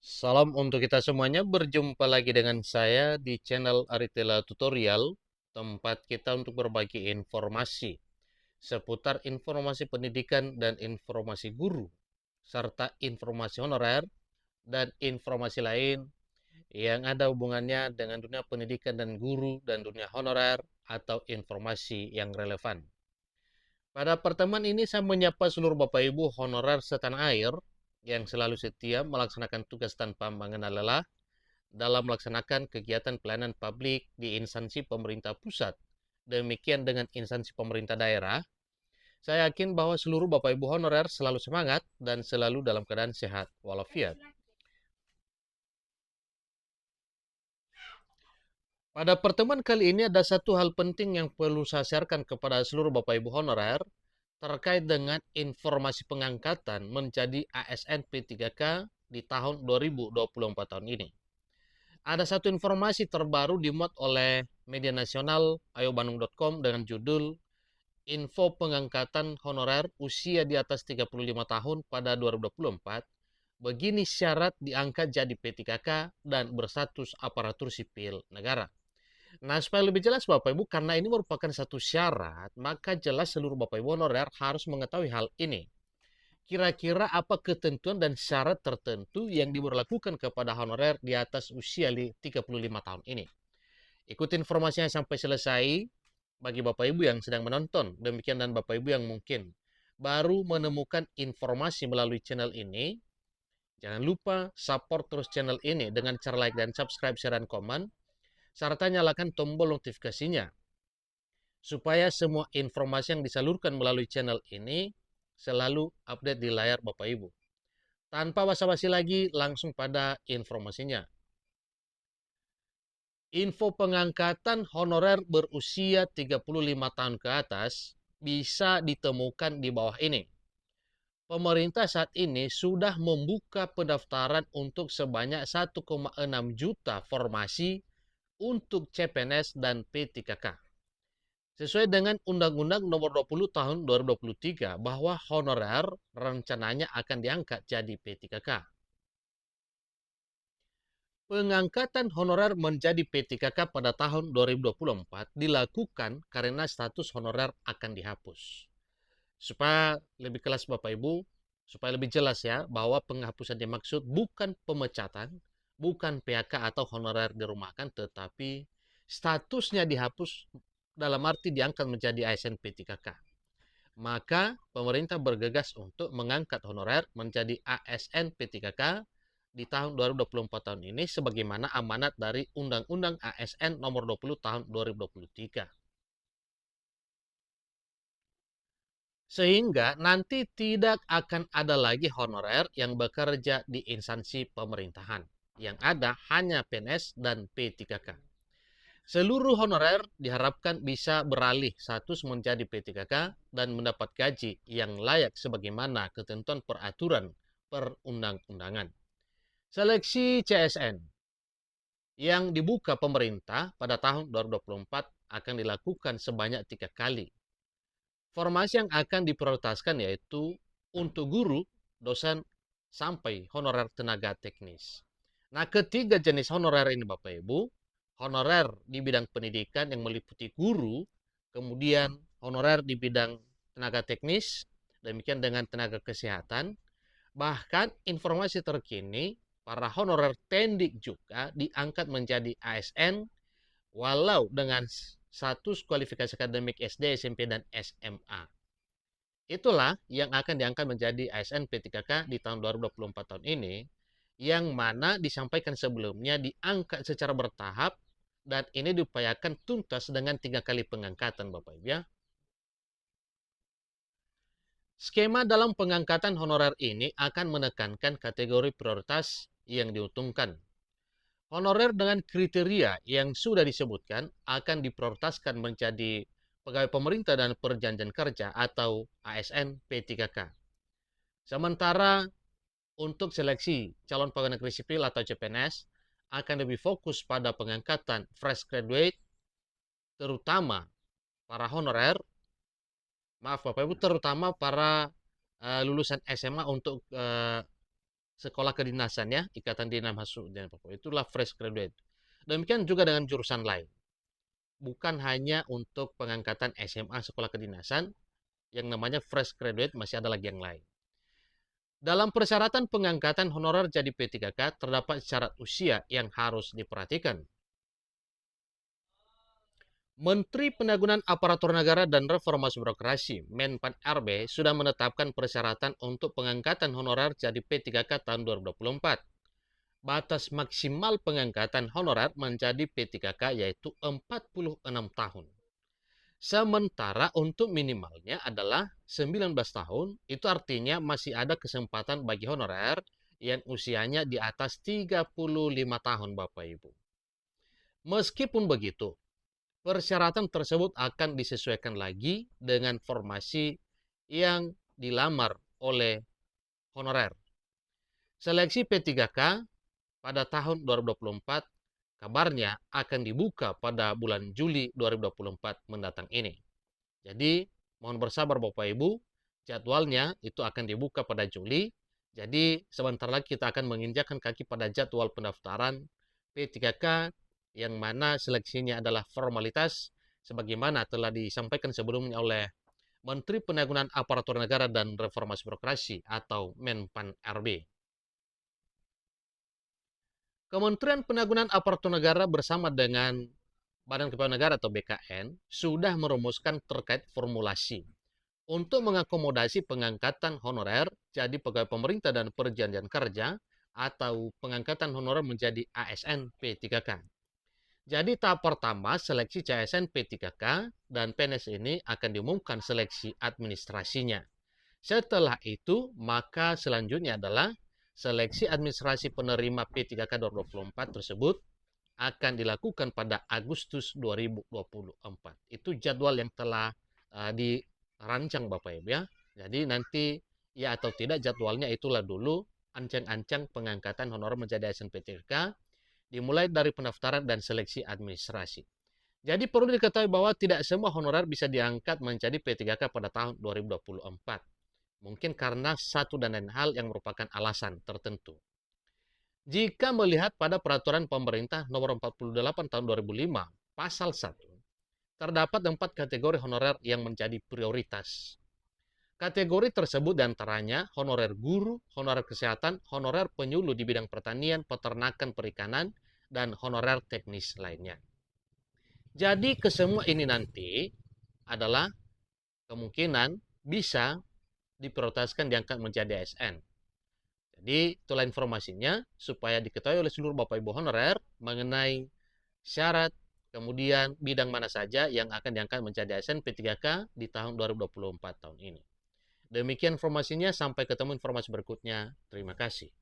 Salam untuk kita semuanya, berjumpa lagi dengan saya di channel Aritela Tutorial, tempat kita untuk berbagi informasi seputar informasi pendidikan dan informasi guru, serta informasi honorer dan informasi lain yang ada hubungannya dengan dunia pendidikan dan guru dan dunia honorer atau informasi yang relevan. Pada pertemuan ini saya menyapa seluruh Bapak Ibu honorer setanah air yang selalu setia melaksanakan tugas tanpa mengenal lelah dalam melaksanakan kegiatan pelayanan publik di instansi pemerintah pusat. Demikian dengan instansi pemerintah daerah. Saya yakin bahwa seluruh Bapak Ibu honorer selalu semangat dan selalu dalam keadaan sehat walafiat. Pada pertemuan kali ini ada satu hal penting yang perlu saya sharekan kepada seluruh Bapak Ibu honorer terkait dengan informasi pengangkatan menjadi ASN P3K di tahun 2024 tahun ini. Ada satu informasi terbaru dimuat oleh media nasional ayobandung.com dengan judul Info Pengangkatan Honorer Usia di atas 35 tahun pada 2024. Begini syarat diangkat jadi P3K dan berstatus aparatur sipil negara. Nah, supaya lebih jelas Bapak Ibu, karena ini merupakan satu syarat, maka jelas seluruh Bapak Ibu honorer harus mengetahui hal ini. Kira-kira apa ketentuan dan syarat tertentu yang diberlakukan kepada honorer di atas usia 35 tahun ini? Ikuti informasinya sampai selesai bagi Bapak Ibu yang sedang menonton. Demikian dan Bapak Ibu yang mungkin baru menemukan informasi melalui channel ini. Jangan lupa support terus channel ini dengan cara like dan subscribe, share, dan komen. Serta nyalakan tombol notifikasinya. Supaya semua informasi yang disalurkan melalui channel ini selalu update di layar Bapak Ibu. Tanpa basa-basi lagi, langsung pada informasinya. Info pengangkatan honorer berusia 35 tahun ke atas bisa ditemukan di bawah ini. Pemerintah saat ini sudah membuka pendaftaran untuk sebanyak 1,6 juta formasi untuk CPNS dan P3K. Sesuai dengan Undang-Undang Nomor 20 Tahun 2023 bahwa honorer rencananya akan diangkat jadi P3K. Pengangkatan honorer menjadi P3K pada tahun 2024 dilakukan karena status honorer akan dihapus. Supaya lebih jelas Bapak Ibu, supaya lebih jelas ya, bahwa penghapusan dimaksud bukan pemecatan, bukan PHK atau honorer dirumahkan, tetapi statusnya dihapus dalam arti diangkat menjadi ASN P3K. Maka pemerintah bergegas untuk mengangkat honorer menjadi ASN P3K di tahun 2024 tahun ini sebagaimana amanat dari Undang-Undang ASN nomor 20 tahun 2023. Sehingga nanti tidak akan ada lagi honorer yang bekerja di instansi pemerintahan. Yang ada hanya PNS dan P3K. Seluruh honorer diharapkan bisa beralih status menjadi P3K dan mendapat gaji yang layak sebagaimana ketentuan peraturan perundang-undangan. Seleksi CSN yang dibuka pemerintah pada tahun 2024 akan dilakukan sebanyak 3 kali. Formasi yang akan diprioritaskan yaitu untuk guru, dosen, sampai honorer tenaga teknis. Nah, ketiga jenis honorer ini Bapak Ibu, honorer di bidang pendidikan yang meliputi guru, kemudian honorer di bidang tenaga teknis, demikian dengan tenaga kesehatan. Bahkan informasi terkini, para honorer tendik juga diangkat menjadi ASN walau dengan status kualifikasi akademik SD, SMP, dan SMA. Itulah yang akan diangkat menjadi ASN P3K di tahun 2024 tahun ini, yang mana disampaikan sebelumnya diangkat secara bertahap dan ini diupayakan tuntas dengan 3 kali pengangkatan Bapak Ibu ya. Skema dalam pengangkatan honorer ini akan menekankan kategori prioritas yang diuntungkan. Honorer dengan kriteria yang sudah disebutkan akan diprioritaskan menjadi pegawai pemerintah dan perjanjian kerja atau ASN P3K. Sementara untuk seleksi calon pegawai negeri sipil atau CPNS akan lebih fokus pada pengangkatan fresh graduate, terutama para honorer, maaf Bapak Ibu, terutama para lulusan SMA untuk sekolah kedinasan ya, Ikatan Dinas Mahasiswa Papua. Itulah fresh graduate. Demikian juga dengan jurusan lain. Bukan hanya untuk pengangkatan SMA sekolah kedinasan, yang namanya fresh graduate masih ada lagi yang lain. Dalam persyaratan pengangkatan honorer jadi P3K terdapat syarat usia yang harus diperhatikan. Menteri Pendagunan Aparatur Negara dan Reformasi Birokrasi, Menpan RB, sudah menetapkan persyaratan untuk pengangkatan honorer jadi P3K tahun 2024. Batas maksimal pengangkatan honorer menjadi P3K yaitu 46 tahun. Sementara untuk minimalnya adalah 19 tahun, itu artinya masih ada kesempatan bagi honorer yang usianya di atas 35 tahun, Bapak Ibu. Meskipun begitu, persyaratan tersebut akan disesuaikan lagi dengan formasi yang dilamar oleh honorer. Seleksi P3K pada tahun 2024 kabarnya akan dibuka pada bulan Juli 2024 mendatang ini. Jadi, mohon bersabar Bapak Ibu, jadwalnya itu akan dibuka pada Juli. Jadi, sebentar lagi kita akan menginjakkan kaki pada jadwal pendaftaran P3K yang mana seleksinya adalah formalitas sebagaimana telah disampaikan sebelumnya oleh Menteri Pendagunan Aparatur Negara dan Reformasi Birokrasi atau Menpan RB. Kementerian Pendagunan Aparatur Negara bersama dengan Badan Kepegawaian Negara atau BKN sudah merumuskan terkait formulasi untuk mengakomodasi pengangkatan honorer jadi pegawai pemerintah dan perjanjian kerja atau pengangkatan honorer menjadi ASN P3K. Jadi tahap pertama seleksi CSN P3K dan PNS ini akan diumumkan seleksi administrasinya. Setelah itu, maka selanjutnya adalah seleksi administrasi penerima P3K 2024 tersebut akan dilakukan pada Agustus 2024. Itu jadwal yang telah dirancang Bapak Ibu ya. Jadi nanti ya atau tidak jadwalnya itulah dulu ancang-ancang pengangkatan honorer menjadi ASN P3K dimulai dari pendaftaran dan seleksi administrasi. Jadi perlu diketahui bahwa tidak semua honorer bisa diangkat menjadi P3K pada tahun 2024. Mungkin karena satu dan lain hal yang merupakan alasan tertentu. Jika melihat pada peraturan pemerintah nomor 48 tahun 2005, pasal 1, terdapat 4 kategori honorer yang menjadi prioritas. Kategori tersebut diantaranya honorer guru, honorer kesehatan, honorer penyuluh di bidang pertanian, peternakan, perikanan, dan honorer teknis lainnya. Jadi kesemua ini nanti adalah kemungkinan bisa diprioritaskan diangkat menjadi ASN. Jadi itulah informasinya supaya diketahui oleh seluruh Bapak Ibu honorer mengenai syarat, kemudian bidang mana saja yang akan diangkat menjadi ASN P3K di tahun 2024 tahun ini. Demikian informasinya, sampai ketemu informasi berikutnya. Terima kasih.